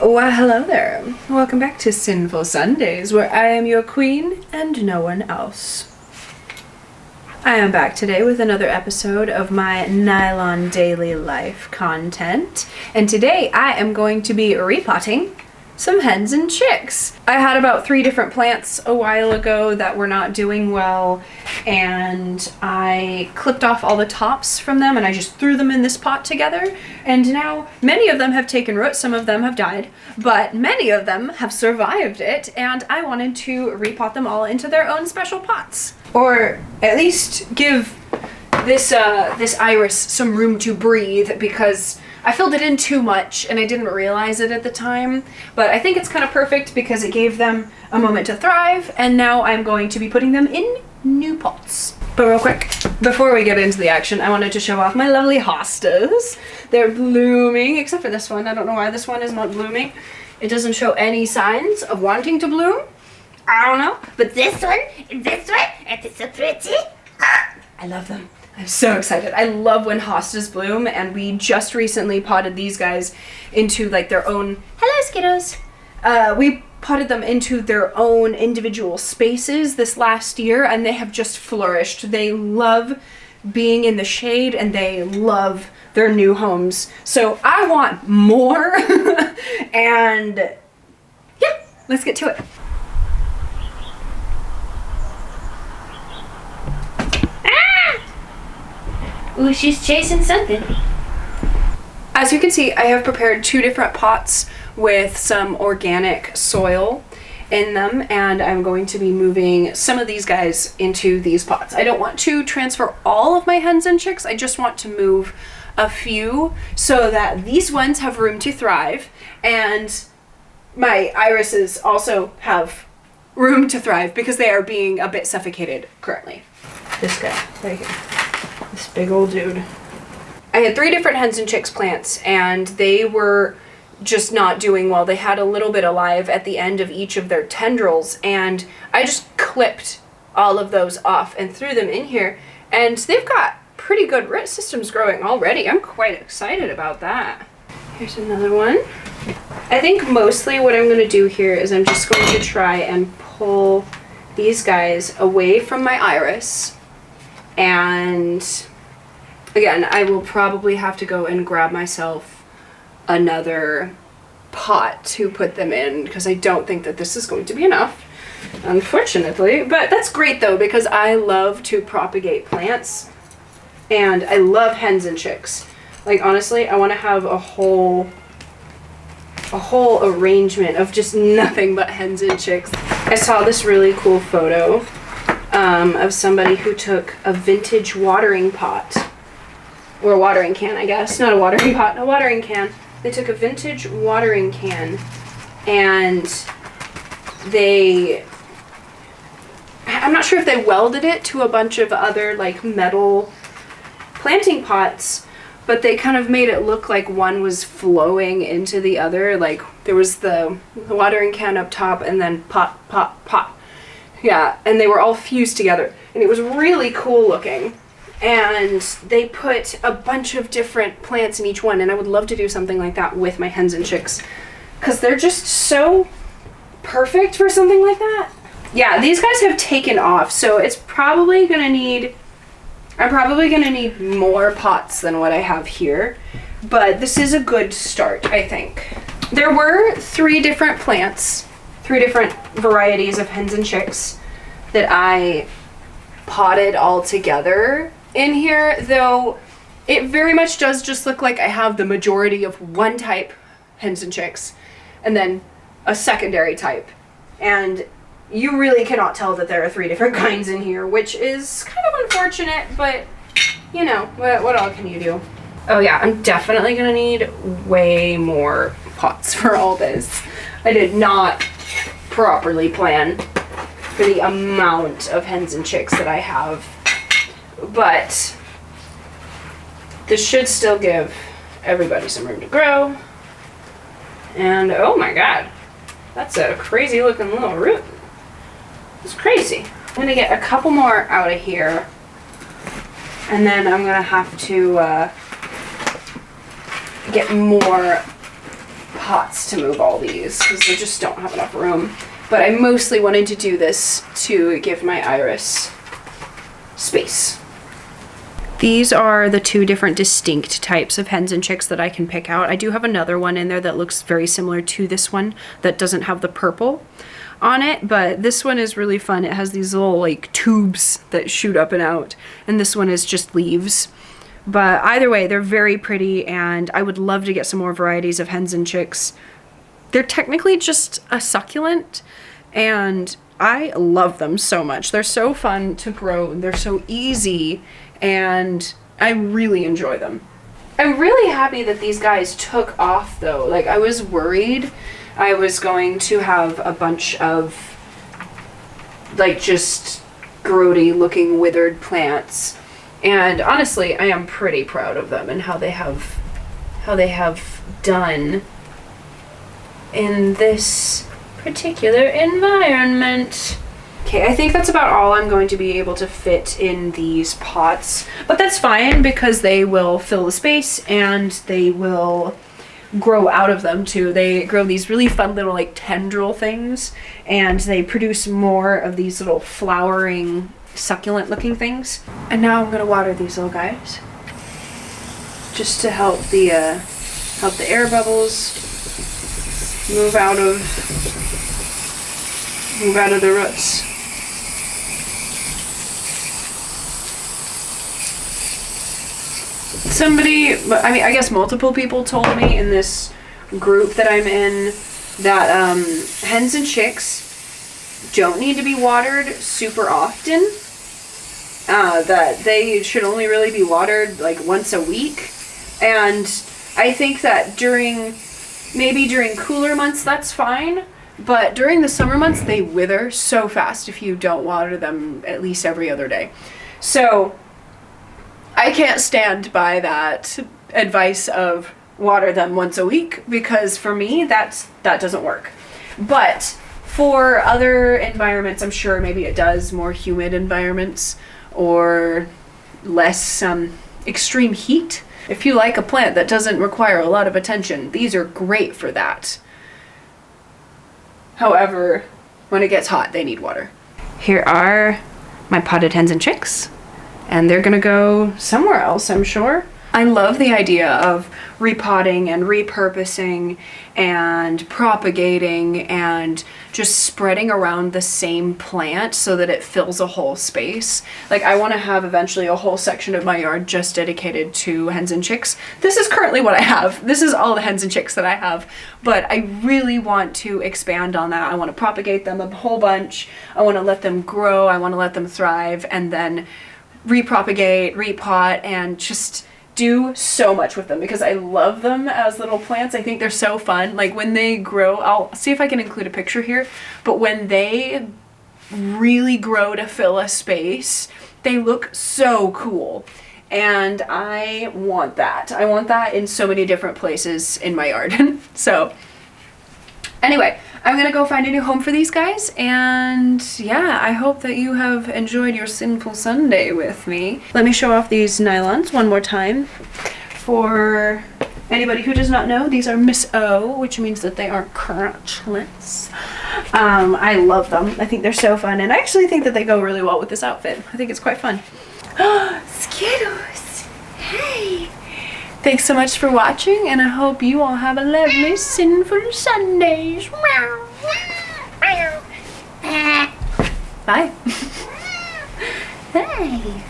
Well, hello there. Welcome back to Sinful Sundays, where I am your queen and no one else. I am back today with another episode of my Nylon daily life content, and today I am going to be repotting some hens and chicks. I had about 3 different plants a while ago that were not doing well, and I clipped off all the tops from them and I just threw them in this pot together, and now many of them have taken root. Some of them have died, but many of them have survived it, and I wanted to repot them all into their own special pots, or at least give this iris some room to breathe, because I filled it in too much and I didn't realize it at the time, but I think it's kind of perfect because it gave them a moment to thrive, and now I'm going to be putting them in new pots. But real quick, before we get into the action, I wanted to show off my lovely hostas. They're blooming, except for this one. I don't know why this one is not blooming. It doesn't show any signs of wanting to bloom. I don't know, but this one, and it's so pretty. I love them. I'm so excited. I love when hostas bloom, and we just recently potted these guys into like their own, hello skittos. We potted them into their own individual spaces this last year, and they have just flourished. They love being in the shade and they love their new homes. So I want more and yeah, let's get to it. Ooh, she's chasing something. As you can see, I have prepared 2 different pots with some organic soil in them, and I'm going to be moving some of these guys into these pots. I don't want to transfer all of my hens and chicks. I just want to move a few so that these ones have room to thrive, and my irises also have room to thrive because they are being a bit suffocated currently. This guy right here. This big old dude. I had 3 different hens and chicks plants, and they were just not doing well. They had a little bit alive at the end of each of their tendrils, and I just clipped all of those off and threw them in here, and they've got pretty good root systems growing already. I'm quite excited about that. Here's another one. I think mostly what I'm going to do here is I'm just going to try and pull these guys away from my iris. And again, I will probably have to go and grab myself another pot to put them in, because I don't think that this is going to be enough, unfortunately. But that's great though, because I love to propagate plants and I love hens and chicks. Like honestly, I want to have a whole arrangement of just nothing but hens and chicks. I saw this really cool photo of somebody who took a vintage watering pot, or a watering can, I guess. Not a watering pot, a watering can. They took a vintage watering can and I'm not sure if they welded it to a bunch of other like metal planting pots, but they kind of made it look like one was flowing into the other. Like there was the watering can up top and then pot, pot, pot. Yeah, and they were all fused together, and it was really cool looking. And they put a bunch of different plants in each one, and I would love to do something like that with my hens and chicks, because they're just so perfect for something like that. Yeah, these guys have taken off, so it's probably gonna need, I'm probably gonna need more pots than what I have here, but this is a good start, I think. There were 3 different plants, 3 different varieties of hens and chicks that I potted all together in here, though it very much does just look like I have the majority of one type hens and chicks and then a secondary type, and you really cannot tell that there are 3 different kinds in here, which is kind of unfortunate, but you know, what all can you do? Oh yeah, I'm definitely gonna need way more pots for all this. I did not properly plan for the amount of hens and chicks that I have, but this should still give everybody some room to grow. And oh my god, that's a crazy looking little root. It's crazy. I'm gonna get a couple more out of here, and then I'm gonna have to get more pots to move all these because I just don't have enough room. But I mostly wanted to do this to give my iris space. These are the two different distinct types of hens and chicks that I can pick out. I do have another one in there that looks very similar to this one that doesn't have the purple on it, but this one is really fun. It has these little like tubes that shoot up and out, and this one is just leaves. But either way, they're very pretty, and I would love to get some more varieties of hens and chicks. They're technically just a succulent, and I love them so much. They're so fun to grow, they're so easy, and I really enjoy them. I'm really happy that these guys took off though. Like, I was worried I was going to have a bunch of like just grody looking withered plants. And honestly, I am pretty proud of them and how they have done in this particular environment. Okay, I think that's about all I'm going to be able to fit in these pots, but that's fine because they will fill the space and they will grow out of them too. They grow these really fun little like tendril things, and they produce more of these little flowering succulent looking things. And now I'm gonna water these little guys just to help the air bubbles move out of the roots. Somebody, I mean, I guess multiple people told me in this group that I'm in that hens and chicks don't need to be watered super often. That they should only really be watered like once a week. And I think that maybe during cooler months that's fine, but during the summer months they wither so fast if you don't water them at least every other day. So I can't stand by that advice of water them once a week, because for me that doesn't work. But for other environments, I'm sure maybe it does, more humid environments or less extreme heat. If you like a plant that doesn't require a lot of attention, these are great for that. However, when it gets hot, they need water. Here are my potted hens and chicks, and they're gonna go somewhere else, I'm sure. I love the idea of repotting and repurposing and propagating and just spreading around the same plant so that it fills a whole space. Like, I want to have eventually a whole section of my yard just dedicated to hens and chicks. This is currently what I have. This is all the hens and chicks that I have, but I really want to expand on that. I want to propagate them a whole bunch. I want to let them grow. I want to let them thrive, and then repropagate, repot, and just do so much with them because I love them as little plants. I think they're so fun. Like, when they grow, I'll see if I can include a picture here, but when they really grow to fill a space, they look so cool. And I want that. I want that in so many different places in my yard. So anyway, I'm gonna go find a new home for these guys, and yeah, I hope that you have enjoyed your Sinful Sunday with me. Let me show off these nylons one more time. For anybody who does not know, these are Miss O, which means that they are crunchless. I love them. I think they're so fun, and I actually think that they go really well with this outfit. I think it's quite fun. Skittles! Hey! Thanks so much for watching, and I hope you all have a lovely Sinful Sundays. Bye. Hey.